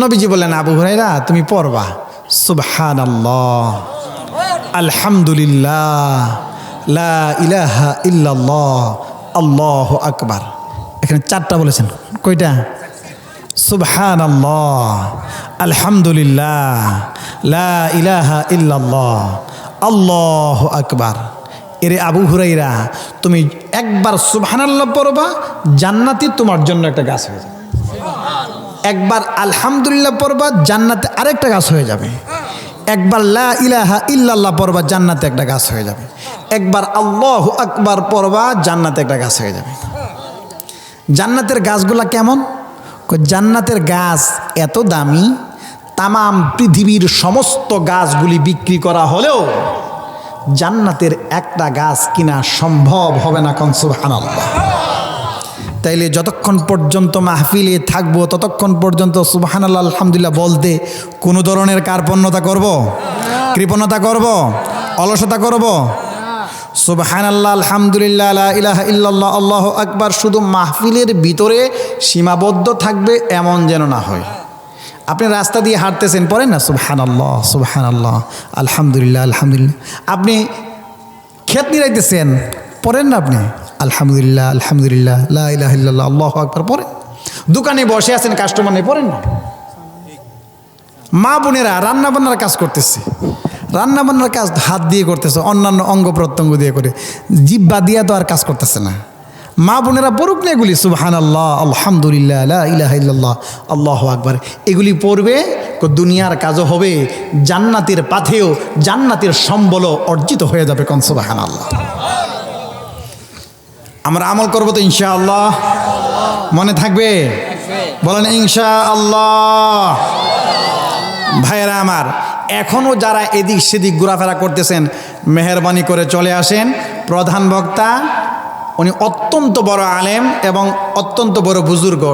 নবীজি বললেন, আবু হুরায়রা তুমি পড়বা সুবহানাল্লাহ, আলহামদুলিল্লাহ, লা ইলাহা ইল্লাল্লাহ, আল্লাহু আকবার। এখানে 4টা বলেছেন, কয়টা? সুবহানাল্লাহ, আলহামদুলিল্লাহ, লা ইলাহা ইল্লাল্লাহ, আল্লাহু আকবার। এরে আবু হুরায়রা, তুমি একবার সুবহানাল্লাহ পড়বা, জান্নাতে তোমার জন্য একটা গাছ হয়ে যাবে। একবার আলহামদুলিল্লাহ পড়বা, জান্নাতে আরেকটা গাছ হয়ে যাবে। একবার লা ইলাহা ইল্লাল্লাহ পড়বা, জান্নাতে একটা গাছ হয়ে যাবে। একবার আল্লাহু আকবার পড়বা, জান্নাতে একটা গাছ হয়ে যাবে। জান্নাতের গাছগুলা কেমন? জান্নাতের গাছ এত দামি, তামাম পৃথিবীর সমস্ত গাছগুলি বিক্রি করা হলেও জান্নাতের একটা গাছ কিনা সম্ভব হবে না। কোন সুবহানাল্লাহ। তাইলে যতক্ষণ পর্যন্ত মাহফিলে থাকবো ততক্ষণ পর্যন্ত সুবহানাল্লাহ আলহামদুলিল্লাহ বলতে কোনো ধরনের কার্পণ্যতা করব, কৃপণতা করব, অলসতা করব? সুবহানাল্লাহ, আলহামদুলিল্লাহ, লা ইলাহা ইল্লাল্লাহ, আল্লাহু আকবার শুধু মাহফিলের ভিতরে সীমাবদ্ধ থাকবে এমন যেন না হয়। আপনি রাস্তা দিয়ে হাঁটতেছেন, পড়েন না সুবহানাল্লাহ, সুবহানাল্লাহ, আলহামদুলিল্লাহ, আলহামদুলিল্লাহ। আপনি ক্ষেত নিরাইতেছেন, পড়েন না আপনি আলহামদুলিল্লাহ, আলহামদুলিল্লাহ, লা ইলাহা ইল্লাল্লাহ, আল্লাহু আকবার পড়েন। দোকানে বসে আছেন, কাস্টমার নেই, পড়েন না। মা বোনেরা রান্নাবান্নার কাজ করতেছে, রান্নাবান্নার কাজ হাত দিয়ে করতেছে, অন্যান্য অঙ্গ প্রত্যঙ্গ দিয়ে করে, জিহ্বা দিয়ে তো আর কাজ করতেছে না। মা বোনেরা পড়ুক না এগুলি, সুবহানাল্লাহ, আলহামদুলিল্লাহ, লা ইলাহা ইল্লাল্লাহ, আল্লাহু আকবার। এগুলি পড়বে, দুনিয়ার কাজও হবে, জান্নাতের পাথেও জান্নাতের সম্বলও অর্জিত হয়ে যাবে। কোন সুবহানাল্লাহ। আমরা আমল করবো তো ইনশাআল্লাহ? মনে থাকবে? বলেন ইনশাআল্লাহ। ভাইয়েরা আমার, এখনও যারা এদিক সেদিক ঘোরাফেরা করতেছেন, মেহরবানি করে চলে আসেন। প্রধান বক্তা উনি অত্যন্ত বড় আলেম এবং অত্যন্ত বড় বুজুর্গ।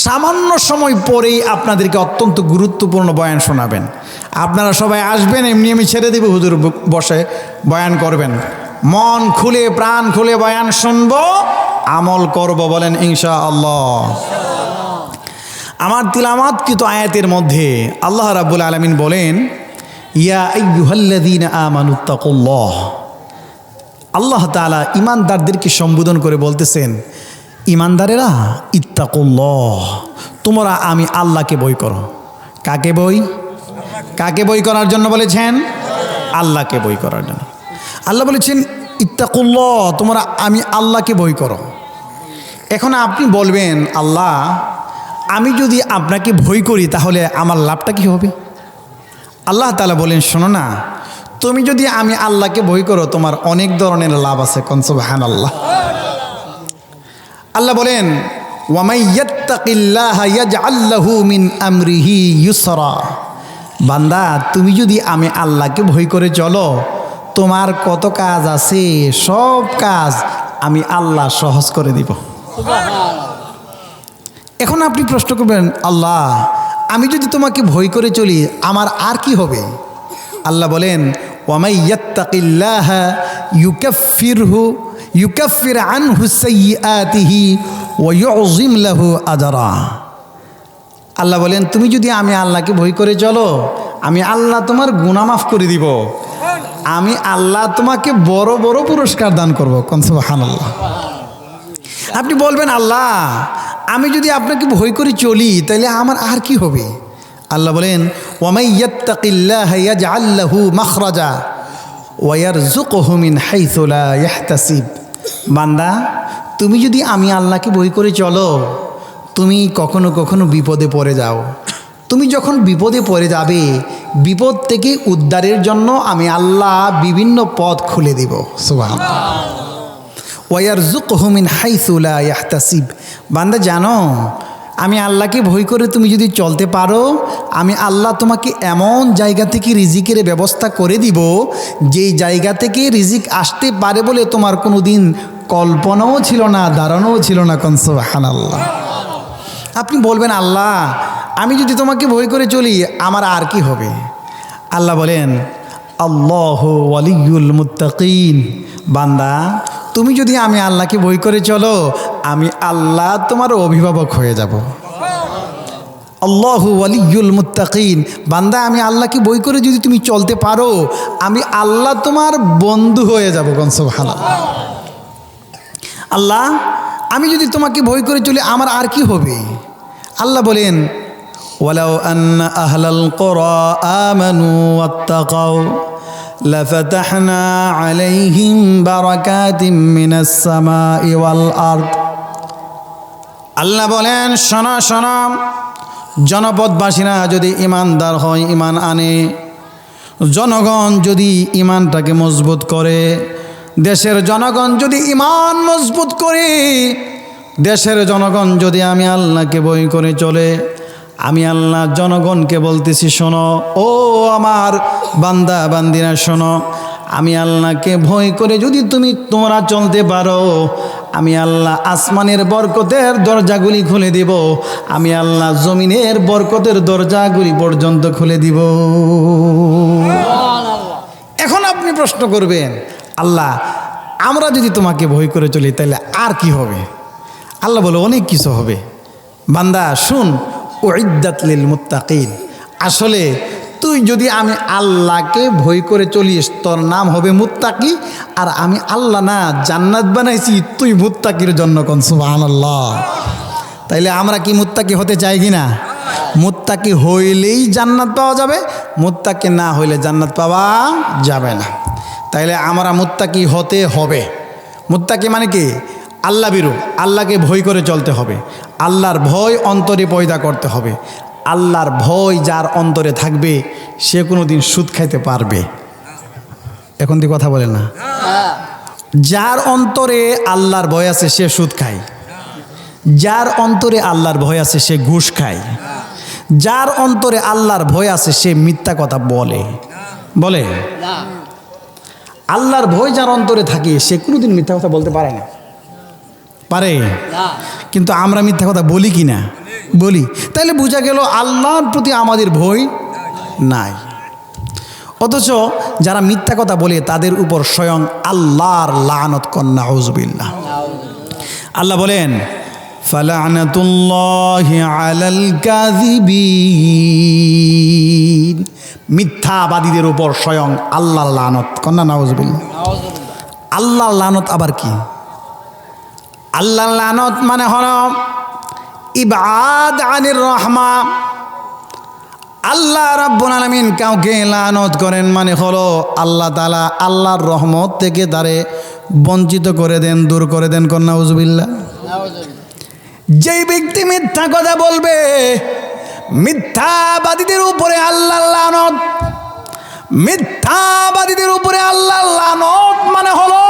সামান্য সময় পরেই আপনাদেরকে অত্যন্ত গুরুত্বপূর্ণ বয়ান শোনাবেন। আপনারা সবাই আসবেন, এমনি আমি ছেড়ে দেব, হুজুর বসে বয়ান করবেন। মন খুলে প্রাণ খুলে বয়ান শুনবো, আমল করব। বলেন ইনশাআল্লাহ। আমার তিলাওয়াতকৃত আয়াতের মধ্যে আল্লাহ রাব্বুল আলামিন বলেন, ইয়া আইয়ুহাল্লাযীনা আমানুত্তাকুল্লাহ। আল্লাহ তাআলা ঈমানদারদেরকে সম্বোধন করে বলতেছেন, ঈমানদারেরা ইত্তাকুল্লাহ, তোমরা আমি আল্লাহকে ভয় করো। কাকে ভয়? কাকে ভয় করার জন্য বলেছেন? আল্লাহকে ভয় করার জন্য। আল্লাহ বলেছেন ইত্তাকুল্লাহ, তোমরা আমি আল্লাহকে ভয় করো। এখন আপনি বলবেন, আল্লাহ আমি যদি আপনাকে ভয় করি তাহলে আমার লাভটা কি হবে? আল্লাহ তাআলা বলেন, শোনো না, তুমি যদি আমি আল্লাহকে ভয় করো তোমার অনেক ধরনের লাভ আছে। কোন সুবহানাল্লাহ। আল্লাহ বলেন, ওয়া মাইয়াত্তাকিল্লাহা ইয়াজআল লাহু মিন আমরিহি ইউসরা। বান্দা তুমি যদি আমি আল্লাহকে ভয় করে চলো, তোমার কত কাজ আছে সব কাজ আমি আল্লাহ সহজ করে দিব। এখন আপনি প্রশ্ন করবেন, আল্লাহ আমি যদি তোমাকে ভয় করে চলি আমার আর কি হবে? আল্লাহ বলেন, ওয়া মাইয়াত্তাকিল্লাহা ইউকাফির আনহু সাইয়্যাতিহি ওয়া ইউযিম লাহু আজরা। আল্লাহ বলেন, তুমি যদি আমি আল্লাহকে ভয় করে চলো, আমি আল্লাহ তোমার গুনাহ মাফ করে দিব, আমি আল্লাহ তোমাকে বড় বড় পুরস্কার দান করব। কোন সুবহানাল্লাহ। আপনি বলবেন, আল্লাহ আমি যদি আপনাকে ভয় করে চলি তাহলে আমার আর কি হবে? আল্লাহ বলেন, ওয়া মাইয়াত্তাকিল্লাহা ইয়াজআল লাহু মাখরাজা ওয়া ইয়ারযুকহু মিন হাইসু লা ইয়াহতাসিব। বান্দা তুমি যদি আমি আল্লাহকে ভয় করে চলো, তুমি কখনো কখনো বিপদে পড়ে যাও। তুমি যখন বিপদে পড়ে যাবে, বিপদ থেকে উদ্ধারের জন্য আমি আল্লাহ বিভিন্ন পথ খুলে দিব। সুবহানাল্লাহ। ওয়া ইয়ারযুকহু মিন হাইসু লা ইয়াহতাসিব। বান্দা জানো, আমি আল্লাহকে ভয় করে তুমি যদি চলতে পারো, আমি আল্লাহ তোমাকে এমন জায়গা থেকে রিজিকের ব্যবস্থা করে দিব যেই জায়গা থেকে রিজিক আসতে পারে বলে তোমার কোনো দিন কল্পনাও ছিল না, ধারণাও ছিল না। কোন সুবহানাল্লাহ। আপনি বলবেন, আল্লাহ আমি যদি তোমাকে ভয় করে চলি আমার আর কি হবে? আল্লাহ বলেন, আল্লাহু ওয়ালিয়ুল মুত্তাকিন। বান্দা তুমি যদি আমি আল্লাহকে ভয় করে চলো, আমি আল্লাহ তোমার অভিভাবক হয়ে যাব। আল্লাহু ওয়ালিয়ুল মুত্তাকিন। বান্দা আমি আল্লাহকে ভয় করে যদি তুমি চলতে পারো, আমি আল্লাহ তোমার বন্ধু হয়ে যাব। সুবহানাল্লাহ। আল্লাহ আমি যদি তোমাকে ভয় করে চলি আমার আর কি হবে? আল্লাহ বলেন ওয়ালাউ আন্না আহলাল কুরা আমানু ওয়াত্তাকাউ লাফাতাহনা আলাইহিম বারাকাতিম মিনাস সামাই ওয়াল আরদ। আল্লাহ বলেন শোনো শোনো, জনপদবাসীরা যদি ইমানদার হয়, ইমান আনে, জনগণ যদি ইমানটাকে মজবুত করে, দেশের জনগণ যদি ইমান মজবুত করে, দেশের জনগণ যদি আমি আল্লাহকে ভয় করে চলে, আমি আল্লাহ জনগণকে বলতেছি শোনো, ও আমার বান্দা বান্দিরা শোনো, আমি আল্লাহকে ভয় করে যদি তোমরা চলতে পারো, আমি আল্লাহ আসমানের বরকতের দরজাগুলি খুলে দিব, আমি আল্লাহ জমিনের বরকতের দরজাগুলি পর্যন্ত খুলে দিব। এখন আপনি প্রশ্ন করবেন, আল্লাহ আমরা যদি তোমাকে ভয় করে চলি তাহলে আর কি হবে? আল্লাহ বলে অনেক কিছু হবে। বান্দা শুন, উইদ্দাত লিল মুত্তাকিন। আসলে তুই যদি আমি আল্লাহকে ভয় করে চলিস, তোর নাম হবে মুত্তাকি। আর আমি আল্লাহ না জান্নাত বানাইছি তুই মুত্তাকির জন্য। কোন সুবহানাল্লাহ। তাইলে আমরা কি মুত্তাকি হতে চাই কি না? মুত্তাকি হইলেই জান্নাত পাওয়া যাবে, মুত্তাকি না হইলে জান্নাত পাওয়া যাবে না। তাইলে আমরা মুত্তাকি হতে হবে। মুত্তাকি মানে কি? আল্লাহ বিরু, আল্লাহকে ভয় করে চলতে হবে, আল্লাহর ভয় অন্তরে পয়দা করতে হবে। আল্লাহর ভয় যার অন্তরে থাকবে সে কোনো দিন সুদ খাইতে পারবে? এখন তুই কথা বলে না। যার অন্তরে আল্লাহর ভয় আছে সে সুদ খায়, যার অন্তরে আল্লাহর ভয় আছে সে ঘুষ খায়, যার অন্তরে আল্লাহর ভয় আছে সে মিথ্যা কথা বলে। বলে আল্লাহর ভয় যার অন্তরে থাকে সে কোনোদিন মিথ্যা কথা বলতে পারে না। পারে? কিন্তু আমরা মিথ্যা কথা বলি কি না? বলি। তাইলে বোঝা গেল আল্লাহর প্রতি আমাদের ভয় নাই। অথচ যারা মিথ্যা কথা বলে তাদের উপর স্বয়ং আল্লাহর লানত কন্যা। নাউযুবিল্লাহ। আল্লাহ বলেন ফালানাতুল্লাহি আলাল কাযিবিন। মিথ্যাবাদীদের উপর স্বয়ং আল্লাহর লানত কন্যা। নাউযুবিল্লাহ। আল্লাহর লানত আবার কি? আল্লাহর লানত মানে হলো ইবাদ আনির রহমা। আল্লাহ রাব্বুল আলামিন কাউকে লানত করেন মানে হলো আল্লাহ তাআলা আল্লাহর রহমত থেকে তারে বঞ্চিত করে দেন, দূর করে দেন। কন্যা নাউযুবিল্লাহ। যেই ব্যক্তি মিথ্যা কথা বলবে, মিথ্যাবাদীদের উপরে আল্লাহর লানত। মিথ্যাবাদীদের উপরে আল্লাহর লানত মানে হলো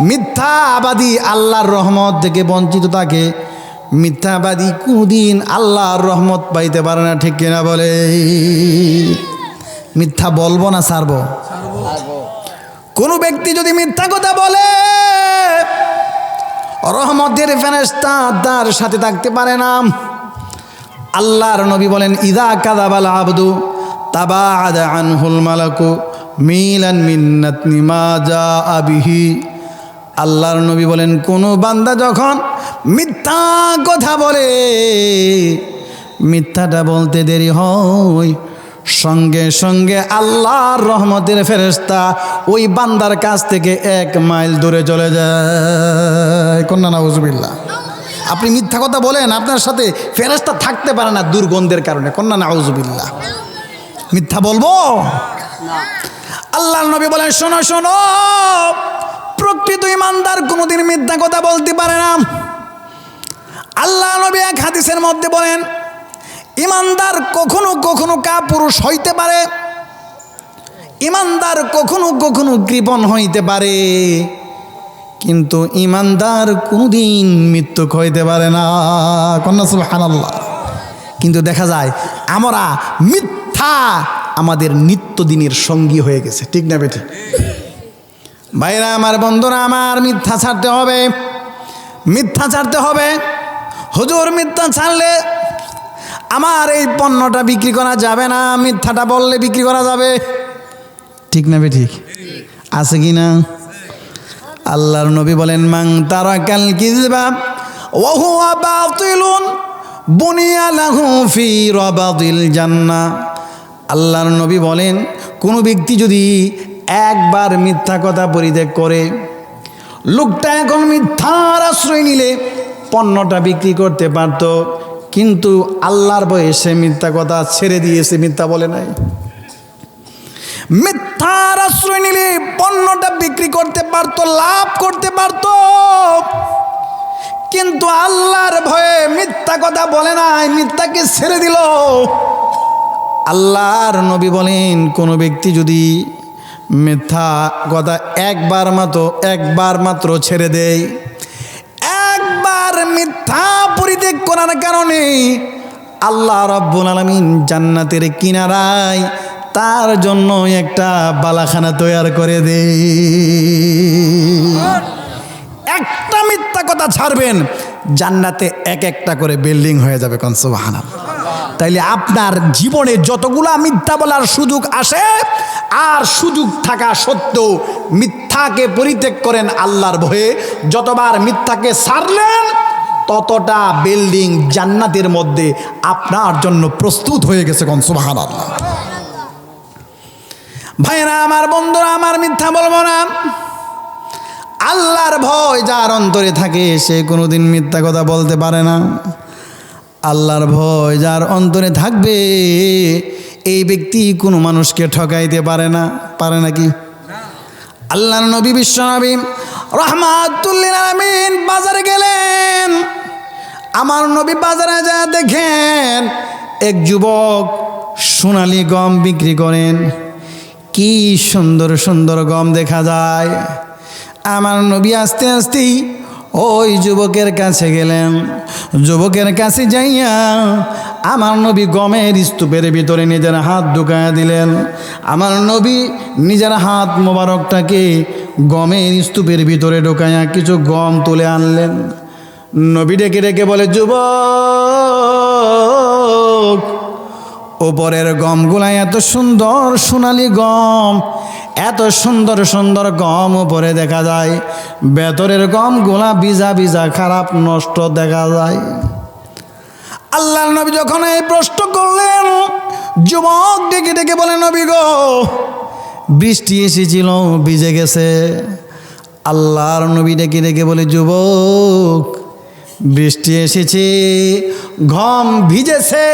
মিথ্যাবাদী আল্লাহর রহমত থেকে বঞ্চিত থাকে। মিথ্যাবাদী কোনদিন আল্লাহর রহমত পাইতে পারে না। ঠিক কিনা বলে? মিথ্যা বলবো না ছাড়বো? কোনো ব্যক্তি যদি মিথ্যা কথা বলে, রহমতের ফেরেশতা তার সাথে থাকতে পারে না। আল্লাহর নবী বলেন ইযা কাযাবাল আবদু তাবাআদা আনহুল মালাকু মিলান মিন্নাতনি মা জাআ বিহি। আল্লাহর নবী বলেন কোন বান্দা যখন মিথ্যা কথা বলে, মিথ্যাটা বলতে দেরি হয়, সঙ্গে সঙ্গে আল্লাহর রহমতের ফেরেশতা ওই বান্দার কাছ থেকে 1 মাইল দূরে চলে যায়। কন্যা নাউযুবিল্লাহ। আপনি মিথ্যা কথা বলেন, আপনার সাথে ফেরেশতা থাকতে পারে না দুর্গন্ধের কারণে। কন্যা নাউযুবিল্লাহ। মিথ্যা বলবো? আল্লাহর নবী বলেন শোনো শোনো, প্রকৃত ইমানদার কোনোদিন মিথ্যা কথা বলতে পারে না। আল্লাহ নবী এক হাদিসের মধ্যে বলেন ইমানদার কখনো কখনো কাপুরুষ হইতে পারে, ইমানদার কখনো কখনো কৃপণ হইতে পারে, কিন্তু ইমানদার কোনোদিন মৃত্যু হইতে পারে না। কন্যা সুবহানাল্লাহ। কিন্তু দেখা যায় আমরা মিথ্যা আমাদের নিত্যদিনের সঙ্গী হয়ে গেছে। ঠিক না বেঠিক? ভাইরা আমার, বন্ধুরা আমার, মিথ্যা ছাড়তে হবে, মিথ্যা ছাড়তে হবে। হুজুর মিথ্যা ছাড়লে আমার এই পণ্যটা বিক্রি করা যাবে না, মিথ্যাটা বললে বিক্রি করা যাবে। ঠিক না বেঠিক? আছে কি না? আল্লাহর নবী বলেন মান তারাকাল কিযবা ওয়া হুয়া বাতিলুন বুনিয়া লাহু ফি রাবাদিল জান্নাহ। আল্লাহর নবী বলেন, কোনো ব্যক্তি যদি একবার মিথ্যা কথা পরিত্যাগ করে, লোকটা এখন মিথ্যার আশ্রয় নিলে পণ্যটা বিক্রি করতে পারত, কিন্তু আল্লাহর ভয়ে সে মিথ্যা কথা ছেড়ে দিয়েছে, মিথ্যা বলে নাই। মিথ্যার আশ্রয় নিলে পণ্যটা বিক্রি করতে পারত, লাভ করতে পারত, কিন্তু আল্লাহর ভয়ে মিথ্যা কথা বলে নাই, মিথ্যাকে ছেড়ে দিল। আল্লাহর নবী বলেন, কোনো ব্যক্তি যদি মিথ্যা কথা একবার মাত্র ছেড়ে দেয়, একবার মিথ্যা পরিত্যাগ করার কারণে আল্লাহ রাব্বুল আলামিন জান্নাতের কিনারায় তার জন্য একটা বালাখানা তৈরি করে দেয়। একটা মিথ্যা কথা ছাড়বেন, জান্নাতে এক একটা করে বিল্ডিং হয়ে যাবে। কোন সুবহানাল্লাহ। তাইলে আপনার জীবনে যতগুলা মিথ্যা বলার সুযোগ আসে, আর সুযোগ থাকা সত্ত্বেও মিথ্যাকে পরিত্যাগ করেন আল্লাহর ভয়ে, যতবার মিথ্যাকে ছাড়লেন ততটা বিল্ডিং জান্নাতের মধ্যে আপনার জন্য প্রস্তুত হয়ে গেছে। কোন সুবহানাল্লাহ। ভাইরা আমার, বন্ধুরা আমার, মিথ্যা বলবো না। আল্লাহর ভয় যার অন্তরে থাকে সে কোনোদিন মিথ্যা কথা বলতে পারে না। আল্লাহর ভয় যার অন্তরে থাকবে এই ব্যক্তি কোনো মানুষকে ঠকাইতে পারে না। পারে নাকি? আল্লাহর নবী বিশ্বনবী রাহমাতুল লিল আলামিন বাজারে গেলেন। আমার নবী বাজারে যা দেখেন এক যুবক সোনালি গম বিক্রি করেন। কি সুন্দর সুন্দর গম দেখা যায়। আমার নবী আস্তে আস্তেই ওই যুবকের কাছে গেলেন। যুবকের কাছে যাইয়া আমার নবী গমের স্তূপের ভিতরে নিজের হাত ঢুকায়া দিলেন। আমার নবী নিজের হাত মোবারকটাকে গমের স্তূপের ভিতরে ঢুকাইয়া কিছু গম তুলে আনলেন। নবী ডেকে ডেকে বলে, যুবক, ওপরের গমগুলা এত সুন্দর সোনালি গম, এত সুন্দর সুন্দর গম উপরে দেখা যায়, ভেতরের গমগুলা ভিজা ভিজা খারাপ নষ্ট দেখা যায়। আল্লাহর নবী যখন এই প্রশ্ন করলেন, যুবক ডেকে ডেকে বলে, নবী গো, বৃষ্টি এসেছিল ভিজে গেছে। আল্লাহর নবী ডেকে ডেকে বলে, যুবক, বৃষ্টি এসেছে, গম ভিজেছে,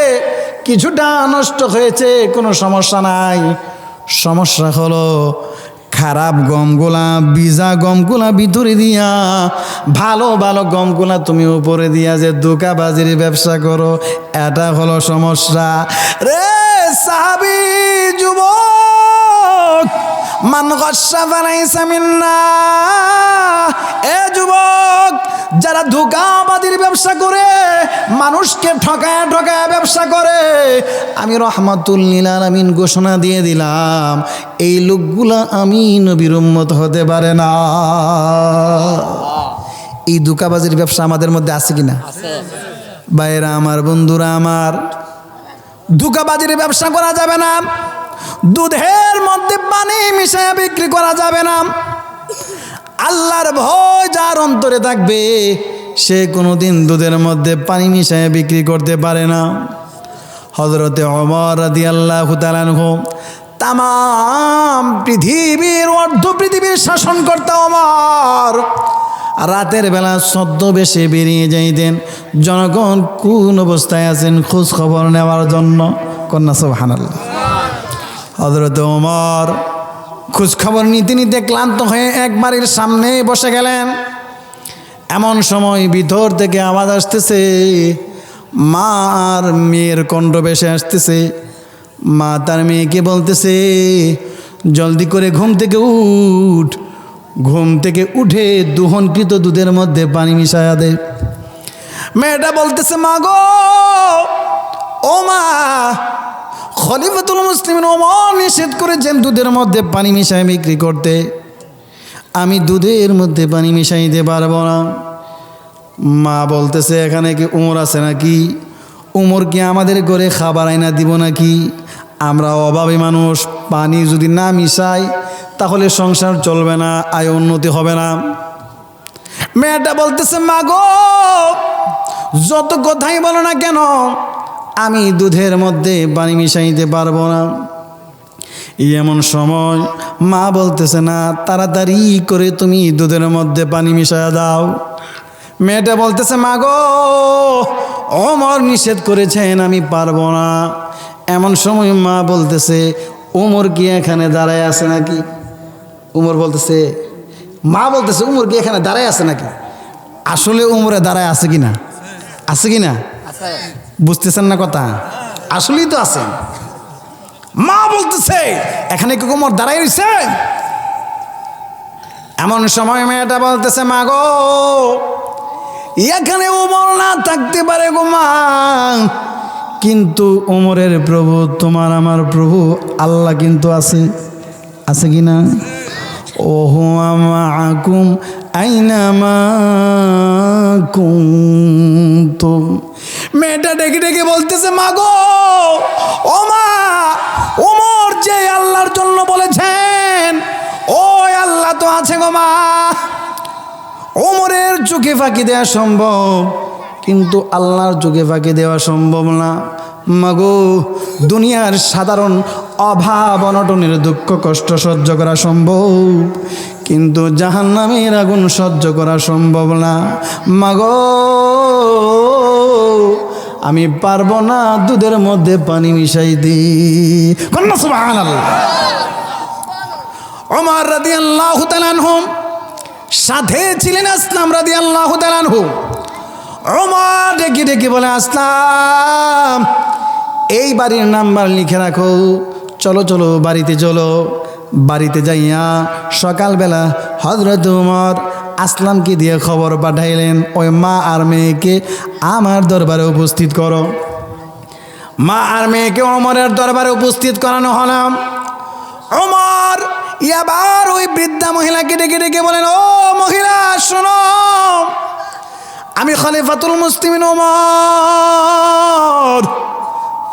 কিছুটা নষ্ট হয়েছে, কোনো সমস্যা নাই। সমস্যা হলো খারাপ গমগুলা, ভিজা গমগুলা ভিতরে দিয়া ভালো ভালো গমগুলা তুমি উপরে দিয়া যে ধোঁকাবাজির ব্যবসা করো, এটা হলো সমস্যা। রে সাহাবী যুবক, মান গাশশা ফালাইসা মিন্না। এ যুবক, যারা ধোঁকাবাজির ব্যবসা করে, মানুষকে ঠকায় ঠকায় ব্যবসা করে, আমি রাহমাতুল লিল আলামিন ঘোষণা দিয়ে দিলাম, এই লোকগুলা আমি নবীর উম্মত হতে পারে না। এই ধোঁকাবাজির ব্যবসা আমাদের মধ্যে আছে কিনা? ভাইরা আমার, বন্ধুরা আমার, ধোঁকাবাজির ব্যবসা করা যাবে না। দুধের মধ্যে পানি মিশিয়ে বিক্রি করা যাবে না। আল্লাহর ভয় যার অন্তরে থাকবে সে কোনোদিন দুধের মধ্যে পানি মিশিয়ে বিক্রি করতে পারে না। হযরতে ওমর রাদিয়াল্লাহু তাআলা আনহু তামাম পৃথিবীর অর্ধ পৃথিবীর শাসনকর্তা ওমর, রাতের বেলা ছদ্মবেশে বেরিয়ে যাইতেন জনগণ কোন অবস্থায় আছেন খোঁজ খবর নেওয়ার জন্য। কন্যা সুবহানাল্লাহ। হযরতে ওমর খোঁজ খবর নিতে নিতে ক্লান্ত হয়ে এক বাড়ির সামনে বসে গেলেন। এমন সময় ভিতর থেকে আওয়াজ আসতেছে, মা আর মেয়ের কণ্ঠ ভেসে আসতেছে। মা তার মেয়েকে বলতেছে, জলদি করে ঘুম থেকে উঠ, ঘুম থেকে উঠে দুহনকৃত দুধের মধ্যে পানি মিশায়া দে। মেয়েটা বলতেছে, মা গো, ও মা, খলিফাতুল মুসলিমিন ওমর নিষেধ করেছেন দুধের মধ্যে পানি মিশাই বিক্রি করতে, আমি দুধের মধ্যে পানি মিশাইতে পারবো না। মা বলতেছে, এখানে কি উমর আছে নাকি? উমর কি আমাদের ঘরে খাবার আইনা দিব নাকি? আমরা অভাবী মানুষ, পানি যদি না মিশাই তাহলে সংসার চলবে না, আয় উন্নতি হবে না। মেয়েটা বলতেছে, মা গো, যত কথাই বলো না কেন আমি দুধের মধ্যে পানি মিশাইতে পারবো না। এমন সময় মা বলতেছে, না, তাড়াতাড়ি করে তুমি দুধের মধ্যে পানি মিশাইয়া দাও। মেয়েটা বলতেছে, মা গো, ওমর নিষেধ করেছেন, আমি পারবো না। এমন সময় মা বলতেছে, ওমর কি এখানে দাঁড়ায় আছে নাকি? উমর বলতেছে, মা বলতেছে, উমর কি এখানে দাঁড়ায় আছে নাকি? আসলে উমরে দাঁড়ায় আছে কিনা? আছে কিনা? বুঝতেছেন না কথা? আসলেই তো আছে। মা বলতেছে, এখানে কি উমর দাঁড়ায় রয়েছে? এমন সময় মেয়েটা বলতেছে, মা গো, এখানে উমর না থাকতে পারে গো মা, কিন্তু উমরের প্রভু তোমার আমার প্রভু আল্লাহ কিন্তু আছে। আছে কিনা? ওহু মাআকুম আইনামা কুনতুম। মেয়েটা ডেকে ডেকে বলতেছে, মা গো, ও মা, ওমর যে আল্লাহর জন্য বলেছেন ওই আল্লাহ তো আছে গো মা। ওমরের চোখে ফাঁকি দেওয়া সম্ভব, কিন্তু আল্লাহর চোখে ফাঁকি দেওয়া সম্ভব না। মাগো, দুনিয়ার সাধারণ অভাব অনটনের দুঃখ কষ্ট সহ্য করা সম্ভব, কিন্তু জাহান্নামের আগুন সহ্য করা সম্ভব না। মাগো, আমি পারবো না দুধের মধ্যে পানি মিশাই দিই। কন্যা সুবহানাল্লাহ। ওমর রাদিয়াল্লাহু তাআলা আনহু সাথে ছিলেন আসলাম রাদিয়াল্লাহু তাআলা আনহু। ওমর ডেকে ডেকে বলে, আসলাম, এই বাড়ির নাম্বার লিখে রাখো, চলো চলো বাড়িতে চলো। বাড়িতে যাইয়া সকালবেলা হযরত ওমর আসলামকে দিয়ে খবর পাঠাইলেন, ওই মা আর মেয়েকে আমার দরবারে উপস্থিত করো। মা আর মেয়েকে ওমরের দরবারে উপস্থিত করানো হলো। ওমর এবার ওই বৃদ্ধা মহিলাকে ডেকে ডেকে বলেন, ও মহিলা শোনো, আমি খলিফাতুল মুসলিমিন ওমর,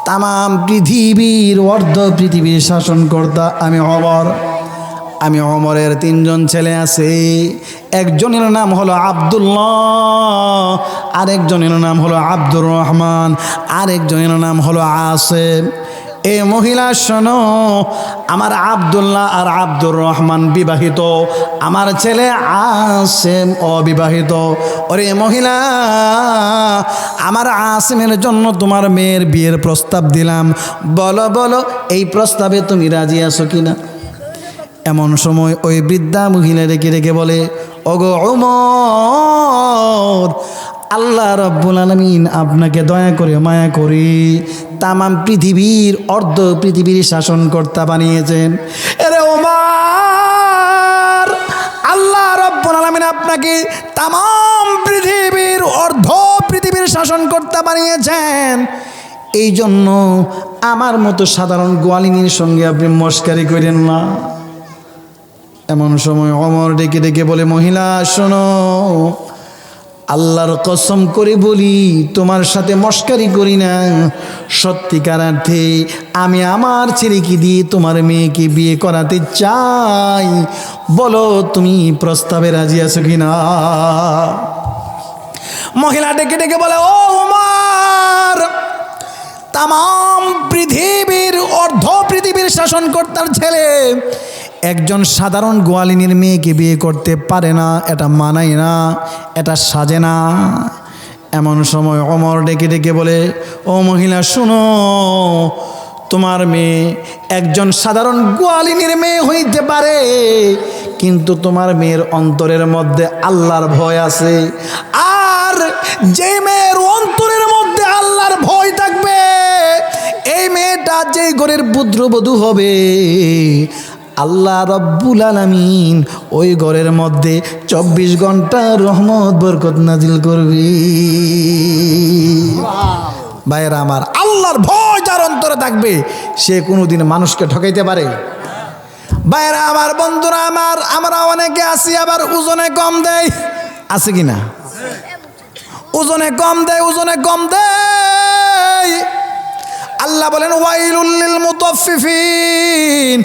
তামাম পৃথিবীর অর্ধ পৃথিবীর শাসনকর্তা আমি ওমর। আমি ওমরের 3 জন ছেলে আছে, একজনের নাম হলো আব্দুল্লাহ, আরেকজনের নাম হলো আব্দুর রহমান, আরেকজনের নাম হলো আসেম। এ মহিলা শোনো, আমার আব্দুল্লাহ আর আব্দুর রহমান বিবাহিত, আমার ছেলে আসেম অবিবাহিত। ওরে মহিলা, আমার আসেমের জন্য তোমার মেয়ের বিয়ের প্রস্তাব দিলাম, বলো বলো এই প্রস্তাবে তুমি রাজি আছো কিনা? এমন সময় ওই বৃদ্ধা মহিলা রেখে রেখে বলে, ওগো ওমর, আল্লাহ রাব্বুল আলামিন আপনাকে দয়া করে মায়া করি তামাম পৃথিবীর অর্ধ পৃথিবীর শাসনকর্তা বানিয়েছেন। এরে ওমর, আল্লাহ রাব্বুল আলামিন আপনাকে তামাম পৃথিবীর অর্ধ পৃথিবীর শাসনকর্তা বানিয়েছেন, এই জন্য আমার মতো সাধারণ গোয়ালিনীর সঙ্গে আপনি মস্কারি করেন না। এমন সময় ওমর ডেকে ডেকে বলে, মহিলা শোনো, আল্লাহর কসম করে বলি তোমার সাথে মস্কারি করি না, সত্যিকার অর্থে আমি আমার ছেলেকে দিয়ে তোমার মেয়েকে বিয়ে করাতে চাই, বলো তুমি প্রস্তাবে রাজি আছো কিনা? মহিলা ডেকে ডেকে বলে, ও ওমর, তামাম পৃথিবীর অর্ধ পৃথিবীর শাসনকর্তার ছেলে একজন সাধারণ গোয়ালিনীর মেয়েকে বিয়ে করতে পারে না, এটা মানাই না, এটা সাজে না। এমন সময় ওমর ডেকে ডেকে বলে, ও মহিলা শুনো, তোমার মেয়ে একজন সাধারণ গোয়ালিনীর মেয়ে হইতে পারে, কিন্তু তোমার মেয়ের অন্তরের মধ্যে আল্লাহর ভয় আছে। আর যে মেয়ের অন্তরের মধ্যে আল্লাহর ভয় থাকবে, এই মেয়েটা যেই ঘরের পুত্রবধূ হবে, আল্লাহ রাব্বুল আলামিন ওই ঘরের মধ্যে 24 ঘন্টা রহমত বরকত নাজিল করবে। ভাইরা আমার, আল্লাহর ভয় যার অন্তরে থাকবে সে কোনোদিন মানুষকে ঠকাইতে পারে? ভাইরা আমার, বন্ধুরা আমার, আমরা অনেকে আছি আবার ওজনে কম দেয়, আছে কিনা? ওজনে কম দেয়, ওজনে কম দেয়। আল্লাহ বলেন, ওয়াইলুল লিল মুতাফফিফিন,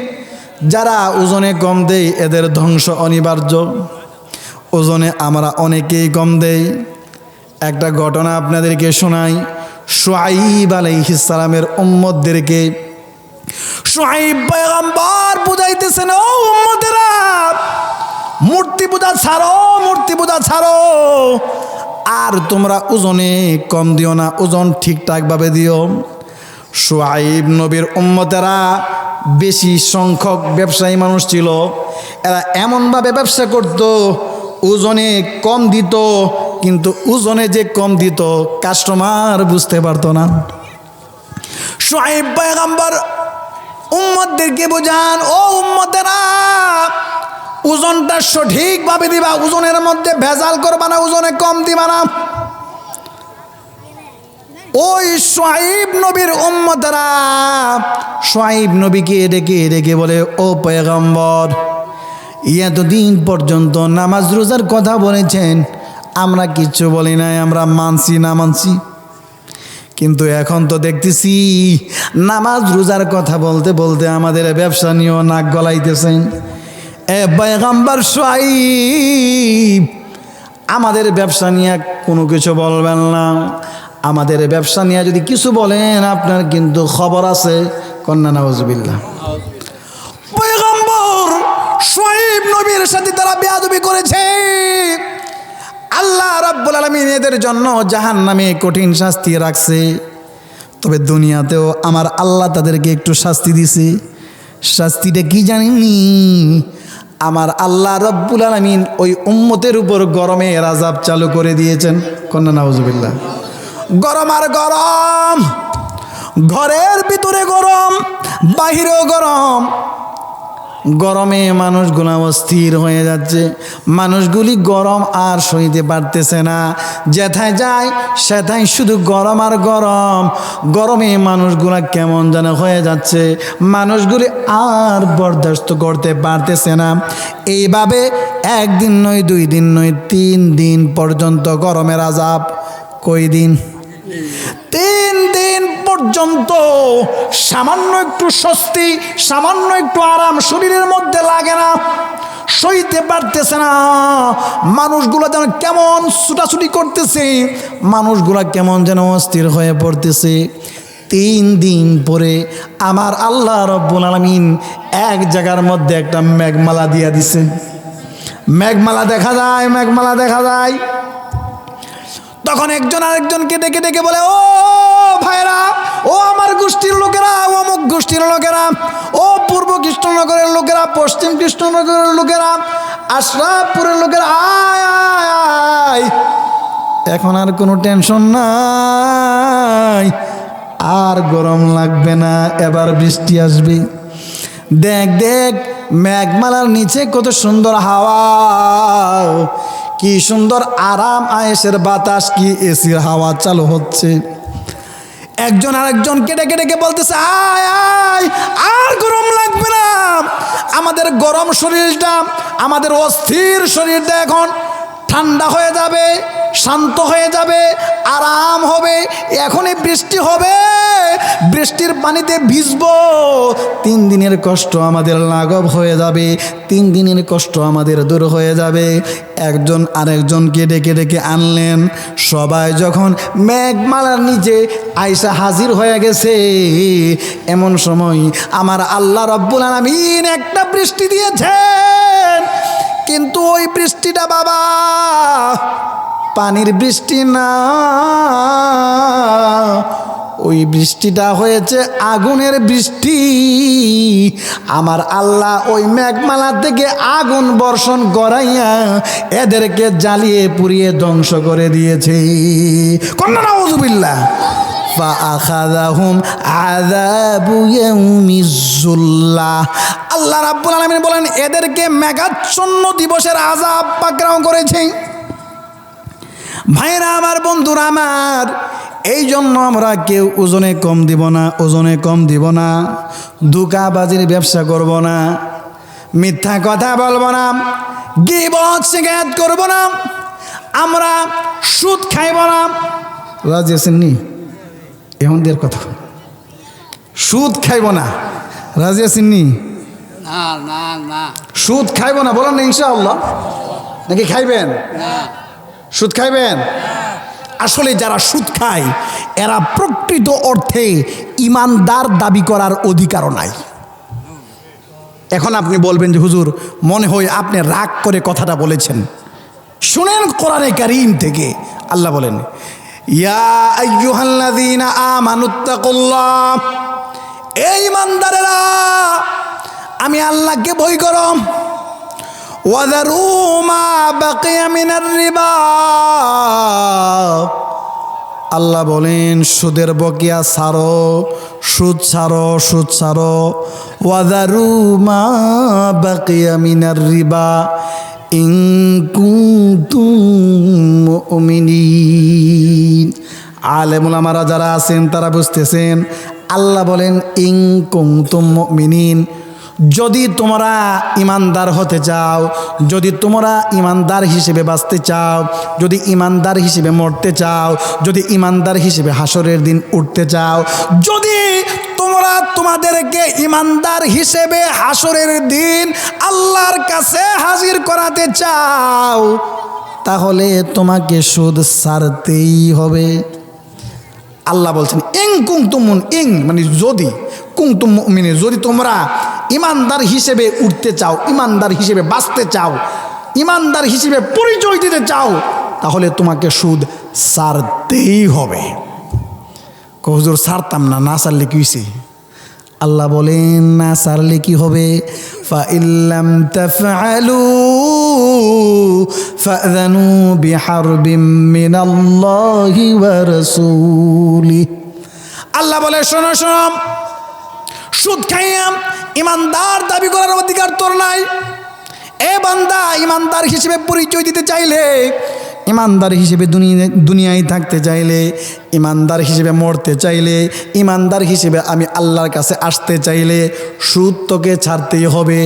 যারা ওজনে কম দেয় এদের ধ্বংস অনিবার্য। ওজনে আমরা অনেকেই কম দেই। একটা ঘটনা আপনাদেরকে শোনাই। শুআইব আলাইহিস সালামের উম্মতদেরকে শুআইব পয়গম্বর বুঝাইতেছেন, ও উম্মতেরা, মূর্তি পূজা ছাড়ো, মূর্তি পূজা ছাড়ো। আর তোমরা ওজনে কম দিও না, ওজন ঠিকঠাকভাবে দিও। শুআইব নবীর উম্মতেরা বেশি সংখ্যক ব্যবসায়ী মানুষ ছিল। এরা এমনভাবে ব্যবসা করত, ওজনে কম দিত, কিন্তু ওজনে যে কম দিত কাস্টমার বুঝতে পারতো না। শুআইব পয়গম্বর উম্মতদেরকে বোঝান, ও উম্মতেরা, ওজনটা সঠিকভাবে দিবা, ওজনের মধ্যে ভেজাল করবা না, ওজনে কম দিবা না। ওই শুআইব নবীর উম্মতেরা শুআইব নবীকে ডেকে ডেকে বলে, ও পয়গম্বর, এতদিন পর্যন্ত নামাজ রোজার কথা বলেছেন, আমরা কিচ্ছু বলি নাই, আমরা মানছি না মানছি, কিন্তু এখন তো দেখতেছি নামাজ রোজার কথা বলতে বলতে আমাদের ব্যবসা নিয়েও নাক গলাইতেছেন। এ পয়গম্বর শুআইব, আমাদের ব্যবসা নিয়ে কোনো কিছু বলবেন না, আমাদের ব্যবসা নিয়ে যদি কিছু বলেন আপনার কিন্তু খবর আছে। কন্যা নাউজুবিল্লাহ। পয়গম্বর শুআইব নবীর সাথে তারা বেয়াদবি করেছে। আল্লাহ রাব্বুল আলামিন এদের জন্য জাহান্নামে কঠিন শাস্তি রাখছে। তবে দুনিয়াতেও আমার আল্লাহ তাদেরকে একটু শাস্তি দিছে। শাস্তিটা কি জানেননি? আমার আল্লাহ রাব্বুল আলামিন ওই উম্মতের উপর গরমের আযাব চালু করে দিয়েছেন। কন্যা নাউজুবিল্লাহ। গরম আর গরম, ঘরের ভিতরে গরম, বাহিরেও গরম। গরমে মানুষগুলো অস্থির হয়ে যাচ্ছে, মানুষগুলি গরম আর সইতে পারতেছে না। যেথায় যায় সেথায় শুধু গরম আর গরম। গরমে মানুষগুলা কেমন যেন হয়ে যাচ্ছে, মানুষগুলি আর বরদাস্ত করতে পারতেছে না। এইভাবে একদিন নয়, 2 দিন নয়, 3 দিন পর্যন্ত গরমের আযাব। কই দিন? 3 দিন পর্যন্ত সামান্য একটু স্বস্তি, সামান্য একটু আরাম শরীরের মধ্যে লাগে না, সইতে পারতেছে না। মানুষগুলো যেন কেমন ছুটাছুটি করতেছে, মানুষগুলা কেমন যেন অস্থির হয়ে পড়তেছে। 3 দিন পরে আমার আল্লাহ রাব্বুল আলামিন এক জায়গার মধ্যে একটা মেঘমালা দিয়া দিছে। মেঘমালা দেখা যায়, মেঘমালা দেখা যায়। তখন একজন আরেকজনকে ডেকে ডেকে বলে, ও ভাইরা, ও আমার গোষ্ঠীর লোকেরা, ও অমুক গোষ্ঠীর লোকেরা, ও পূর্ব কৃষ্ণনগরের লোকেরা, পশ্চিম কৃষ্ণনগরের লোকেরা, আশরাফপুরের লোকেরা, আয় আয় আয়, এখন আর কোনো টেনশন নাই, আর গরম লাগবে না, এবার বৃষ্টি আসবে। দেখ দেখ মেঘমালার নিচে কত সুন্দর হাওয়া, কি সুন্দর আরাম আয়েশের বাতাস, কি এসির হাওয়া চালু হচ্ছে। একজন আরেকজনকে ডেকে ডেকে বলতেছে, আয় আয়, আর গরম লাগবে না, আমাদের গরম শরীরটা, আমাদের অস্থির শরীরটা এখন ঠান্ডা হয়ে যাবে, শান্ত হয়ে যাবে, আরাম হবে। এখনই বৃষ্টি হবে, বৃষ্টির পানিতে ভিজবো, 3 দিনের কষ্ট আমাদের লাঘব হয়ে যাবে, 3 দিনের কষ্ট আমাদের দূর হয়ে যাবে। একজন আরেকজনকে ডেকে ডেকে আনলেন। সবাই যখন মেঘমালার নিচে আইসা হাজির হয়ে গেছে, এমন সময় আমার আল্লাহ রাব্বুল আলামিন একটা বৃষ্টি দিয়েছেন। কিন্তু ওই বৃষ্টিটা বাবা পানির বৃষ্টি না, ওই বৃষ্টিটা হয়েছে আগুনের বৃষ্টি। আমার আল্লাহ ওই মেঘমালা থেকে আগুন বর্ষণ করাইয়া এদেরকে জ্বালিয়ে পুড়িয়ে ধ্বংস করে দিয়েছে। কন্যা নাউযুবিল্লাহ। ফাআখাযাহুম আযাবু ইয়াউমিজ যুল্লাহ। আল্লাহ রাব্বুল আলামিন বলেন, এদেরকে মেঘাচ্ছন্ন দিবসের আযাব পাকড়াও করেছে। ভাইরা আমার, বন্ধুরা আমার, এই জন্য আমরা কেউ ওজনে কম দিব না, ওজনে কম দিব না, ধোঁকাবাজির ব্যবসা করব না, মিথ্যা কথা বলবো না, গীবত শিকায়ত করব না, আমরা সুদ খাইব না। রাজি আছেন নি? এখন দের কথা, সুদ খাইব না, রাজি আছেন নি? না না না, সুদ খাইব না, বলেন না ইনশাআল্লাহ। নাকি খাইবেন? সুদ খাইবেন? আসলে যারা সুদ খায় এরা প্রকৃত অর্থে ইমানদার দাবি করার অধিকারও নাই। এখন আপনি বলবেন যে হুজুর মনে হয় আপনি রাগ করে কথাটা বলেছেন। শুনেন কোরআনে কারীম থেকে আল্লাহ বলেন, ইয়া আইয়ুহাল্লাযীনা আমানুত্তাকুল্লাহ, এই ইমানদারেরা আমি আল্লাহকে ভয় করো। ওয়াযারু মা বাকিয়া মিনার রিবা, আল্লাহ বলেন সুদের বকেয়া ছাড়ো, সুদ ছাড়ো, সুদ ছাড়ো। ওয়াযারু মা বাকিয়া মিনার রিবা ইন কুনতুম মুমিনিন। আলেম উলামারা যারা আছেন তারা বুঝতেছেন, আল্লাহ বলেন ইন কুনতুম মুমিনিন, যদি তোমরা ইমানদার হতে চাও, যদি তোমরা ইমানদার হিসেবে বাঁচতে চাও, যদি ইমানদার হিসেবে মরতে চাও, যদি ইমানদার হিসেবে হাসরের দিন উঠতে চাও, যদি তোমরা তোমাদেরকে ইমানদার হিসেবে হাসরের দিন আল্লাহর কাছে হাজির করাতে চাও, তাহলে তোমাকে সুদ ছাড়তেই হবে। আল্লাহ বলছেন ইং কুনতুম ইং মানে যদি, কুনতুম মুমিনিন যদি তোমরা ইমানদার হিসেবে উঠতে চাও, ইমানদার হিসেবে বাঁচতে চাও, ইমানদার হিসেবে পরিচয় দিতে চাও, তাহলে তোমাকে সুদ ছাড়তেই হবে। হুজুর ছাড়তাম না, না ছাড়লে কি হইছে? আল্লাহ বলেন না ছাড়লে কি হবে? ফাইল্লাম তাফআলু ফাযানু বিহারবিম মিনাল্লাহি ওয়া রাসূলিহি। আল্লাহ বলে শোনো শোনো, সুদ খাইয়া ইমানদার দাবি করার অধিকার তোর নাই। এ বান্দা, ইমানদার হিসেবে পরিচয় দিতে চাইলে, ইমানদার হিসেবে দুনিয়ায় থাকতে চাইলে, ইমানদার হিসেবে মরতে চাইলে, ইমানদার হিসেবে আমি আল্লাহর কাছে আসতে চাইলে সুদ তোকে ছাড়তেই হবে।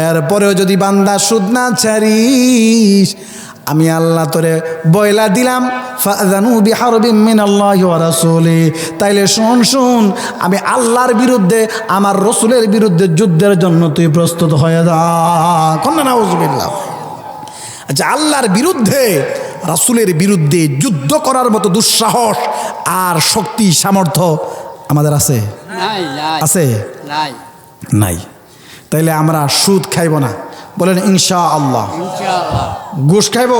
এরপরেও যদি বান্দা সুদ না ছাড়িস, আমি আল্লাহ তোরে বয়লা দিলাম ফাযানু বিহারবিম মিনাল্লাহি ওয়া রাসূলিহি, তাইলে শোন শোন, আমি আল্লাহর বিরুদ্ধে, আমার রসুলের বিরুদ্ধে যুদ্ধের জন্য তুই প্রস্তুত হয়ে যা। কন্যা নাউযুবিল্লাহ। আচ্ছা, আল্লাহর বিরুদ্ধে, রাসূলের বিরুদ্ধে যুদ্ধ করার মতো দুঃসাহস আর শক্তি সামর্থ্য আমাদের আছে? আছে? নাই। তাইলে আমরা সুদ খাইব না, বলেন ইনশাআল্লাহ। ঘুষ খাইব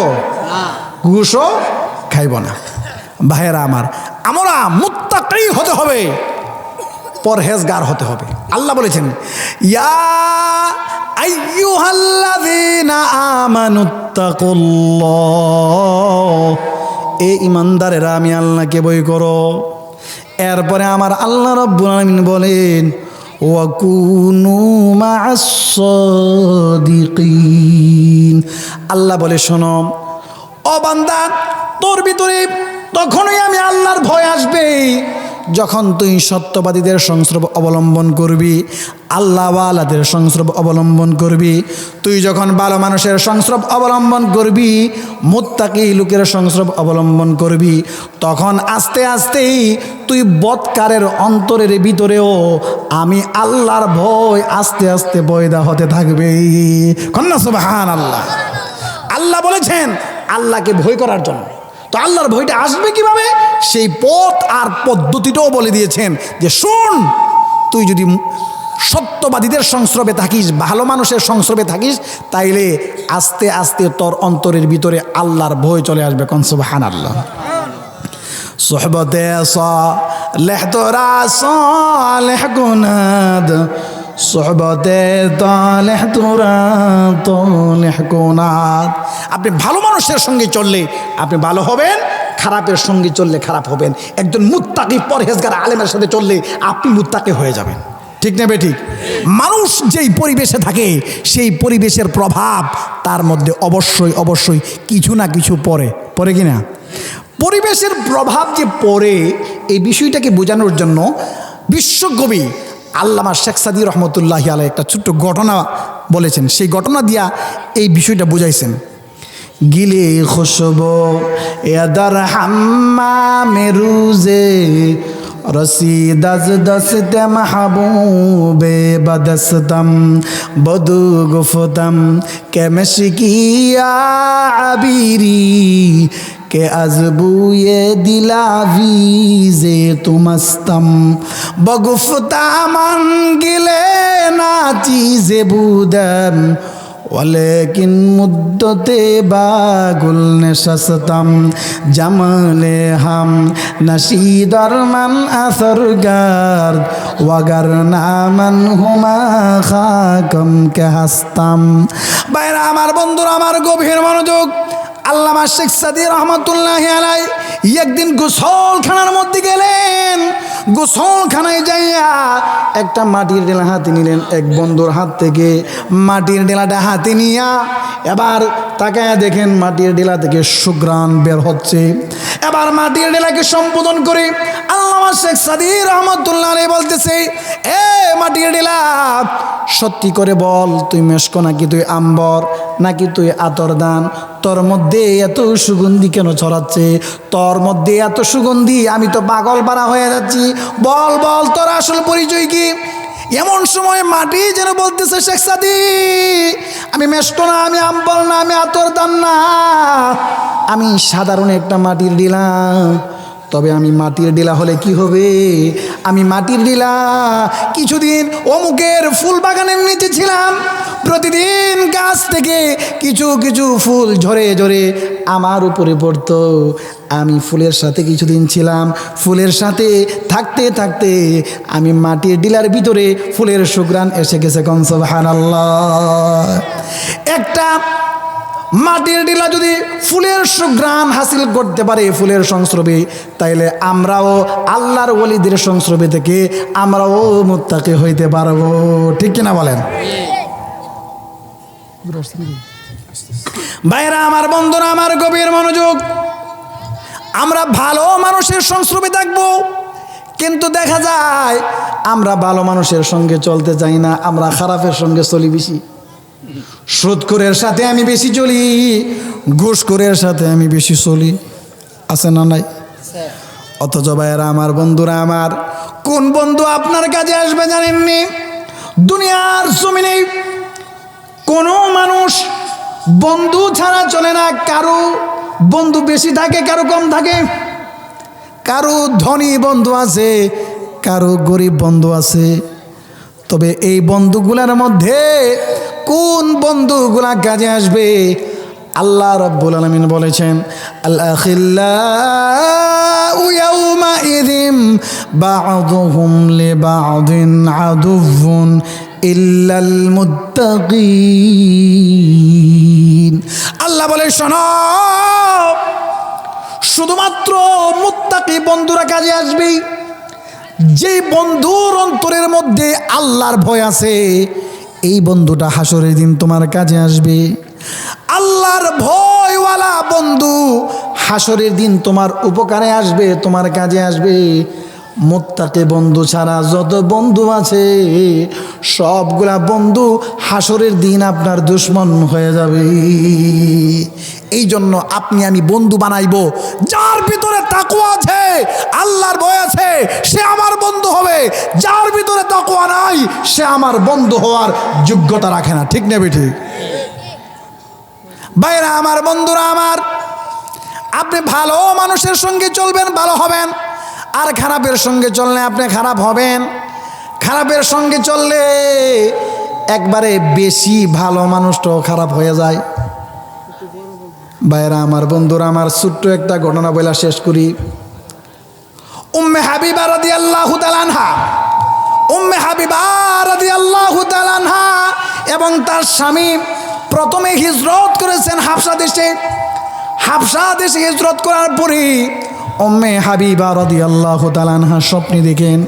না, ঘুষও খাইব না। ভাইয়েরা আমার, আমরা মুত্তাকি হতে হবে, পরহেজগার হতে হবে। আল্লাহ বলেছেন ইয়া আইয়ুহাল্লাযীনা আমানুত্তাকুল্লাহ, এ ইমানদারেরা আমি আল্লাহকে ভয় করো। এরপরে আমার আল্লাহ রাব্বুল আলামিন বলেন ওয়া কুনু মা'আস সাদিকিন। আল্লাহ বলে শোনো ও বান্দা, তোর ভিতরে তখনই আমি আল্লাহর ভয় আসবে যখন তুই সত্যবাদীদের সংস্রব অবলম্বন করবি, আল্লাহওয়ালাদের সংস্রব অবলম্বন করবি। তুই যখন ভালো মানুষের সংস্রব অবলম্বন করবি, মুত্তাকি লোকের সংস্রব অবলম্বন করবি, তখন আস্তে আস্তেই তুই বদকারের অন্তরের ভিতরেও আমি আল্লাহর ভয় আস্তে আস্তে পয়দা হতে থাকবে। কন্যা সুবহানাল্লাহ। আল্লাহ বলেছেন আল্লাহকে ভয় করার জন্য। তো আল্লাহর ভয়টা আসবে কিভাবে, সেই পথ আর পদ্ধতিটাও বলে দিয়েছেন যে শোন, তুই যদি সত্যবাদীদের সংস্রবে থাকিস, ভালো মানুষের সংস্রবে থাকিস, তাইলে আস্তে আস্তে তোর অন্তরের ভিতরে আল্লাহর ভয় চলে আসবে। কোন সুবহানাল্লাহ। সোহবতে সালেহ তোরা সালেহ গুনাদ, সোহবতে তালেহ তোরা তালেহ গুনাদ। আপনি ভালো মানুষের সঙ্গে চললে আপনি ভালো হবেন, খারাপের সঙ্গে চললে খারাপ হবেন। একজন মুত্তাকি পরহেজগার আলেমের সাথে চললে আপনি মুত্তাকি হয়ে যাবেন। ঠিক না বে ঠিক? মানুষ যেই পরিবেশে থাকে সেই পরিবেশের প্রভাব তার মধ্যে অবশ্যই অবশ্যই কিছু না কিছু পড়ে কি না? পরিবেশের প্রভাব যে পড়ে, এই বিষয়টাকে বোঝানোর জন্য বিশ্বকবি আল্লামা শেখ সাদী রহমতুল্লাহি আলাইহি একটা ছোট্ট ঘটনা বলেছেন। সেই ঘটনা দিয়া এই বিষয়টা বুঝাইছেন। গিলে খুশবো এদার হাম্মা মেরুজে रसीदज दस्ते महबूबे बदस्तम बदू गुफ्तम के मशकिया अबीरी के अजबूए दिलावीज़े तुमस्तम बगुफ्ता मन गिले ना चीज़े बूदम वलेकिन मुद्दते बागुल नशस्तम जमले हम नशीदर मन असरगार वगर नामन हुमा खाकम के हस्तम। বাইরা আমার বন্ধুরা আমার গভীর মনোযোগ, আল্লামা শেখ সাদী রহমতুল্লাহি আলাইহি একদিন গোসলখানার মধ্যে গেলেন। গোসলখানায় যাইয়া একটা মাটির ডেলা হাতে নিলেন। এক বন্ধুর হাত থেকে মাটির ডেলাটা হাতে নিয়া এবার তাকায়া দেখেন মাটির ডেলা থেকে সুঘ্রাণ বের হচ্ছে। এবার মাটির ডেলাকে সম্বোধন করে আল্লামা শেখ সাদী রহমতুল্লাহি আলাইহি বলতেছে, এ মাটির ডেলা, সত্যি করে বল, তুই মেশকো নাকি তুই আম্বর নাকি তুই আতরদান? তোর মধ্যে এত সুগন্ধি কেন ছড়াচ্ছে? তোর মধ্যে এত সুগন্ধি, আমি তো পাগল পারা হয়ে যাচ্ছি। বল বল তোর আসল পরিচয় কি? এমন সময় মাটি যেন বলতেছে, শেখ সাদী, আমি মেশকো না, আমি আম্বর না, আমি আতরদান না, আমি সাধারণ একটা মাটির ডিলা। তবে আমি মাটির ডিলা হলে কি হবে? আমি মাটির ডিলা কিছুদিন অমুকের ফুল বাগানের নিচে ছিলাম। প্রতিদিন গাছ থেকে কিছু কিছু ফুল ঝরে ঝরে আমার উপরে পড়তো। আমি ফুলের সাথে কিছুদিন ছিলাম। ফুলের সাথে থাকতে থাকতে আমি মাটির ডিলার ভিতরে ফুলের সুঘ্রাণ এসে গেছে। কোন সুবহানাল্লাহ। একটা মাটির ডিলা যদি ফুলের সুঘ্রাণ হাসিল করতে পারে ফুলের সংস্রবে, তাইলে আমরাও আল্লাহর ওলিদের সংস্রবে থেকে আমরাও মুত্তাকি হইতে পারবো। ঠিক কিনা বলেন? ভাইরা আমার, বন্ধুরা আমার, গভীর মনোযোগ, আমরা ভালো মানুষের সংস্রবে থাকবো, কিন্তু দেখা যায় আমরা ভালো মানুষের সঙ্গে চলতে চাই না, আমরা খারাপের সঙ্গে চলি বেশি। সুদখোরের সাথে আমি বেশি চলি, ঘুষখোরের সাথে আমি বেশি চলি, আছে না নাই? অথচ ভাইয়েরা আমার, বন্ধুরা আমার, কোন বন্ধু আপনার কাজে আসবে জানেননি? দুনিয়ার জমিনে কোনো মানুষ বন্ধু ছাড়া চলে না। কারো বন্ধু বেশি থাকে, কারো কম থাকে, কারো ধনী বন্ধু আছে, কারো গরিব বন্ধু আছে। তবে এই বন্ধুগুলার মধ্যে কোন বন্ধুগুলা কাজে আসবে? আল্লাহ রাব্বুল আলামিন বলেছেন, আল আখিল্লাউ ইয়াউমাইযিন বা'দুহুম লিবা'দিন আদুউন ইল্লাল মুত্তাকিন। আল্লাহ বলে, শোনো, শুধুমাত্র মুত্তাকি বন্ধুরা কাজে আসবে। যে বন্ধুর অন্তরের মধ্যে আল্লাহর ভয় আছে, এই বন্ধুটা হাসরের দিন তোমার কাজে আসবে। আল্লাহর ভয়ওয়ালা বন্ধু হাসরের দিন তোমার উপকারে আসবে, তোমার কাজে আসবে। মুত্তাকি বন্ধু ছাড়া যত বন্ধু আছে সবগুলা বন্ধু হাসরের দিন আপনার দুশমন হয়ে যাবে। এই জন্য আপনি আমি বন্ধু বানাইবো যার ভিতরে তাকওয়া আছে, আল্লাহর ভয় আছে, সে আমার বন্ধু হবে। যার ভিতরে তাকওয়া নাই, সে আমার বন্ধু হওয়ার যোগ্যতা রাখে না। ঠিক নেবে? ঠিক। ভাইরা আমার, বন্ধুরা আমার, আপনি ভালো মানুষের সঙ্গে চলবেন, ভালো হবেন। আর খারাপের সঙ্গে চললে আপনি খারাপ হবেন। খারাপের সঙ্গে চললে একবারে বেশি ভালো মানুষটাও খারাপ হয়ে যায়। ভাইরা আমার, বন্ধুরা আমার, ছোট্ট একটা ঘটনা বলা শেষ করি। উম্মে হাবিবা রাদিয়াল্লাহু তাআলা আনহা, উম্মে হাবিবা রাদিয়াল্লাহু তাআলা আনহা এবং তার স্বামী প্রথমে হিজরত করেছেন হাবশা দেশে। হাবশা দেশে হিজরত করার পরে উম্মে হাবিবা রাদিয়াল্লাহু তাআলা আনহা স্বপ্নে দেখেন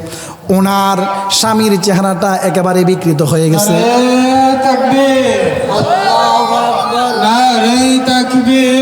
ওনার স্বামীর চেহারাটা একেবারে বিকৃত হয়ে গেছে। তাকবীর, আল্লাহু আকবার, নারে তাকবীর।